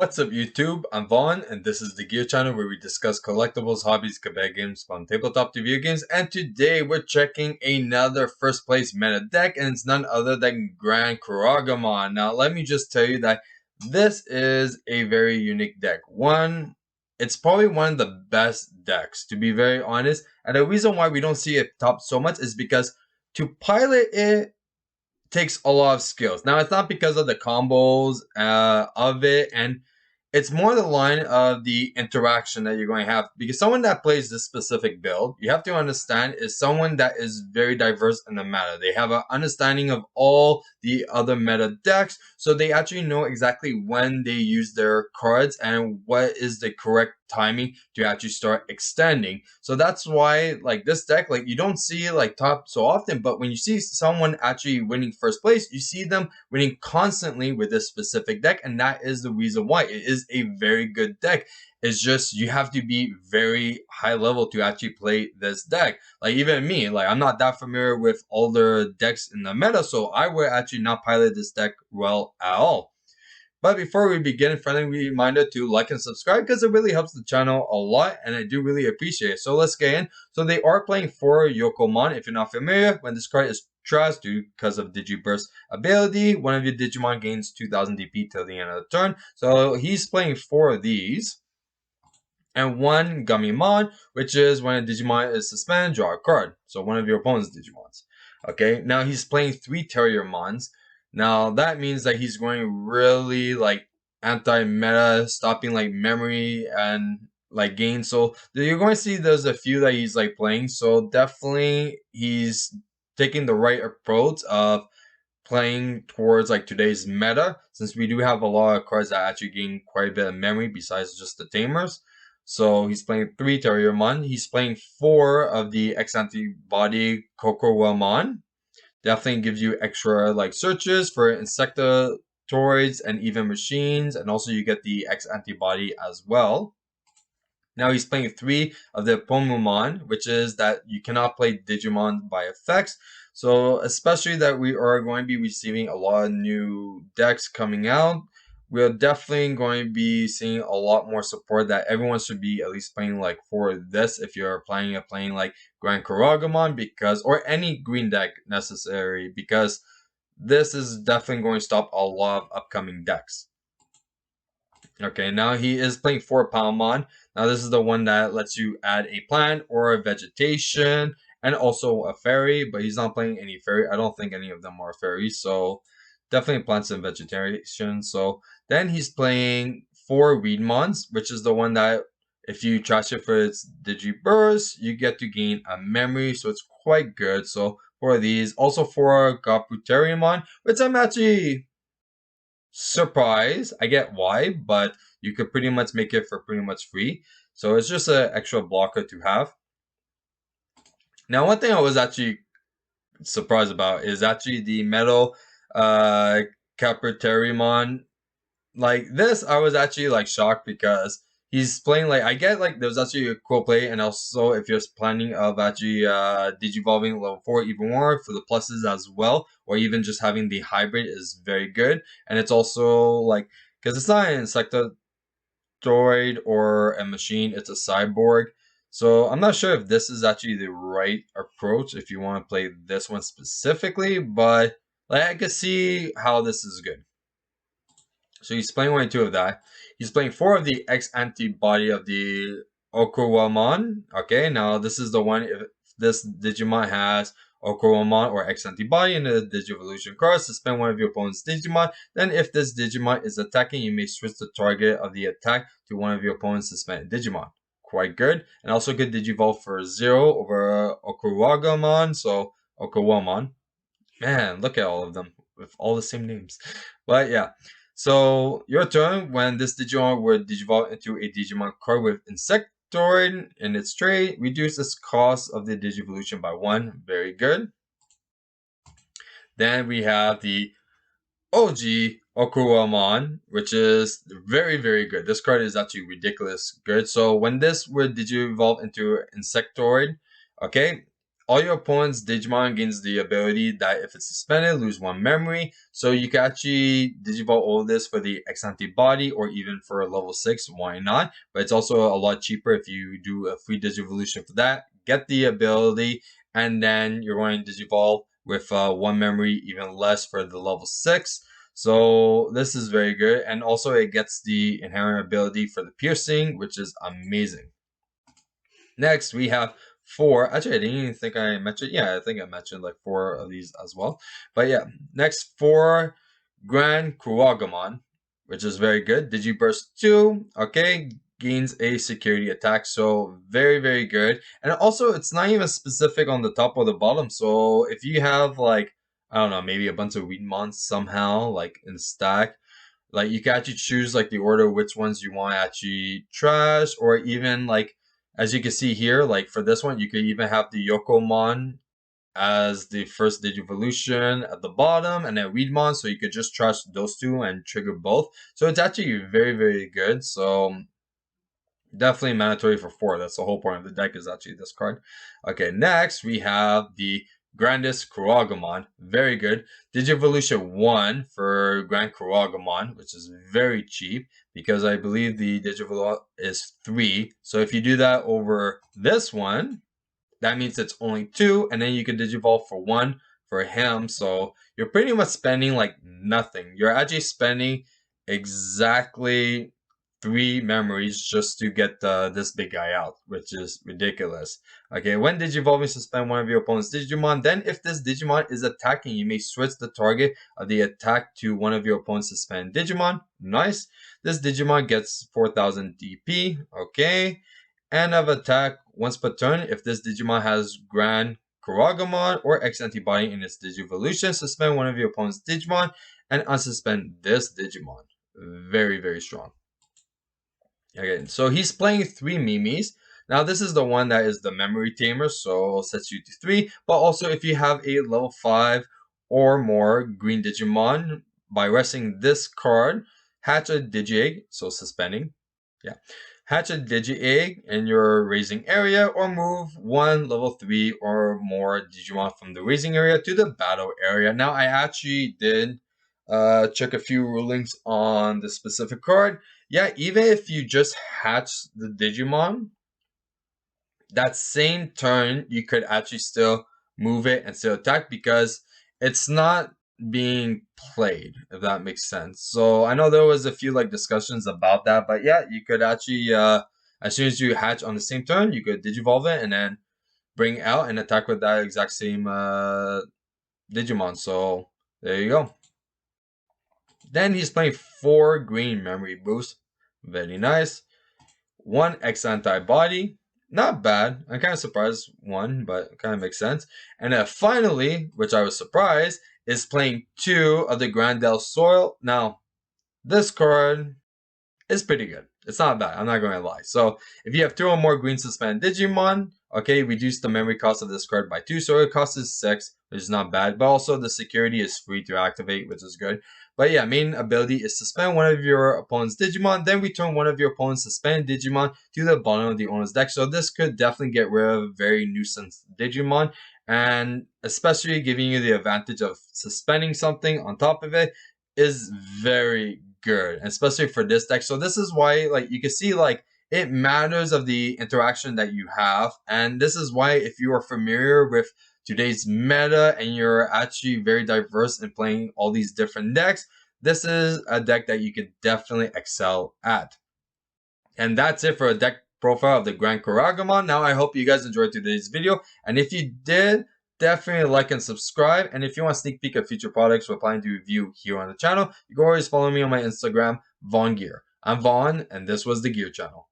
What's up YouTube? I'm Vaughn and this is the Gear channel where we discuss collectibles, hobbies, cabaret games, from tabletop to video games, and today we're checking another first place meta deck and it's none other than Grandiskuwagamon. Now let me just tell you that this is a very unique deck. It's probably one of the best decks to be very honest, and the reason why we don't see it top so much is because to pilot it takes a lot of skills. Now, it's not because of the combos of it, and it's more the line of the interaction that you're going to have. Because someone that plays this specific build, you have to understand, is someone that is very diverse in the meta. They have an understanding of all the other meta decks, so they actually know exactly when they use their cards and what is the correct timing to actually start extending. So that's why like this deck, like you don't see like top so often, but when you see someone actually winning first place, you see them winning constantly with this specific deck, and that is the reason why it is a very good deck. It's just you have to be very high level to actually play this deck. Like even me, like I'm not that familiar with all the decks in the meta, so I would actually not pilot this deck well at all. But before we begin, a friendly reminder to like and subscribe because it really helps the channel a lot and I do really appreciate it. So let's get in. So they are playing 4 Yokomon. If you're not familiar, when this card is trashed because of Digiburst ability, one of your Digimon gains 2000 DP till the end of the turn. So he's playing 4 of these. And 1 Gummimon, which is when a Digimon is suspended, draw a card. So one of your opponent's Digimons. Okay, now he's playing 3 Terriermons. Now that means that he's going really like anti-meta, stopping like memory and like gain. So you're going to see there's a few that he's like playing. So definitely he's taking the right approach of playing towards like today's meta, since we do have a lot of cards that actually gain quite a bit of memory besides just the tamers. So he's playing 3 Terriermon. He's playing 4 of the X antibody kuwagamon. Definitely gives you extra like searches for insectoids and even machines, and also you get the X antibody as well. Now he's playing 3 of the Pomumon, which is that you cannot play Digimon by effects. So especially that we are going to be receiving a lot of new decks coming out, we're definitely going to be seeing a lot more support that everyone should be at least playing like for this if you're planning on playing like Grandiskuwagamon, because or any green deck necessary, because this is definitely going to stop a lot of upcoming decks. Okay, now he is playing 4 Palmon. Now this is the one that lets you add a plant or a vegetation and also a fairy, but he's not playing any fairy. I don't think any of them are fairies, so definitely plants and vegetation. So then he's playing 4 Weedmons, which is the one that if you trash it for its Digiburst, you get to gain a memory, so it's quite good. So 4 of these. Also 4 Gaputeriumon, which I'm actually surprised. I get why, but you could pretty much make it for pretty much free. So it's just an extra blocker to have. Now, one thing I was actually surprised about is actually the metal Capriteriumon. Like this, I was actually like shocked because he's playing like I get like there's actually a cool play, and also if you're planning of actually digivolving level 4 even more for the pluses as well, or even just having the hybrid is very good. And it's also like because it's not an insectoid or a machine, it's a cyborg. So I'm not sure if this is actually the right approach if you want to play this one specifically, but like I can see how this is good. So he's playing 1 and 2 of that. He's playing 4 of the X antibody of the Okuwamon. Okay, now this is the one if this Digimon has Okuwamon or X antibody in the Digivolution card, suspend 1 of your opponent's Digimon. Then if this Digimon is attacking, you may switch the target of the attack to 1 of your opponent's suspended Digimon. Quite good. And also good Digivolve for 0 over Okuwagamon. So Okuwamon. Man, look at all of them with all the same names. But yeah. So your turn, when this Digimon would digivolve into a Digimon card with Insectoid in its trait, reduce its cost of the Digivolution by 1. Very good. Then we have the OG Okuwamon, which is very, very good. This card is actually ridiculous good. So when this would digivolve into Insectoid, okay, all your opponent's Digimon gains the ability that if it's suspended, lose 1 memory. So you can actually Digivolve all this for the ex-ante body or even for a level 6, why not? But it's also a lot cheaper if you do a free Digivolution for that. Get the ability, and then you're going to Digivolve with 1 memory, even less for the level 6. So this is very good. And also it gets the inherent ability for the piercing, which is amazing. Next, we have 4. Actually, I didn't even think I mentioned. Yeah, I think I mentioned like 4 of these as well. But yeah, next 4 Grandkuwagamon, which is very good. Digiburst 2, okay, gains a security attack. So very, very good. And also, it's not even specific on the top or the bottom. So if you have like, I don't know, maybe a bunch of Weedmons somehow, like in stack, like you can actually choose like the order of which ones you want to actually trash, or even like, as you can see here, like for this one, you could even have the Yokomon as the first Digivolution at the bottom, and then Weedmon, so you could just trash those 2 and trigger both. So it's actually very, very good. So definitely mandatory for 4. That's the whole point of the deck, is actually this card. Okay, next we have the Grandiskuwagamon. Very good. Digivolution 1 for Grandiskuwagamon, which is very cheap because I believe the Digivolve is 3. So if you do that over this one, that means it's only 2, and then you can Digivolve for 1 for him. So you're pretty much spending like nothing. You're actually spending exactly 3 memories just to get this big guy out, which is ridiculous. Okay, when Digivolving, suspend one of your opponent's Digimon. Then if this Digimon is attacking, you may switch the target of the attack to one of your opponent's suspended Digimon. Nice. This Digimon gets 4000 DP. Okay. End of attack once per turn. If this Digimon has Grandiskuwagamon or X antibody in its Digivolution, suspend one of your opponent's Digimon and unsuspend this Digimon. Very, very strong. Okay, so he's playing 3 Mimis. Now this is the one that is the memory tamer, so sets you to 3. But also if you have a level 5 or more green Digimon, by resting this card, hatch a Digi-Egg, so suspending. Yeah. Hatch a Digi-Egg in your raising area, or move 1 level 3 or more Digimon from the raising area to the battle area. Now I actually did check a few rulings on the specific card. Yeah, even if you just hatch the Digimon, that same turn you could actually still move it and still attack because it's not being played, if that makes sense. So I know there was a few like discussions about that, but yeah, you could actually as soon as you hatch on the same turn, you could Digivolve it and then bring it out and attack with that exact same Digimon. So there you go. Then he's playing 4 green memory boost. Very nice. 1 X antibody. Not bad. I'm kind of surprised 1, but it kind of makes sense. And then finally, which I was surprised, is playing 2 of the Grandel Soil. Now, this card is pretty good. It's not bad. I'm not going to lie. So if you have 2 or more green suspended Digimon, okay, reduce the memory cost of this card by 2. So it costs 6, which is not bad. But also the security is free to activate, which is good. But yeah, main ability is suspend one of your opponent's Digimon, then return one of your opponent's suspended Digimon to the bottom of the owner's deck. So this could definitely get rid of very nuisance Digimon, and especially giving you the advantage of suspending something on top of it is very good, especially for this deck. So this is why, like, you can see, like, it matters of the interaction that you have, and this is why if you are familiar with today's meta and you're actually very diverse in playing all these different decks, this is a deck that you could definitely excel at. And that's it for a deck profile of the Grandiskuwagamon. Now I hope you guys enjoyed today's video, and if you did, definitely like and subscribe. And if you want a sneak peek of future products we're planning to review here on the channel, you can always follow me on my Instagram, VaughnGear. I'm Vaughn, and this was the Gear Channel.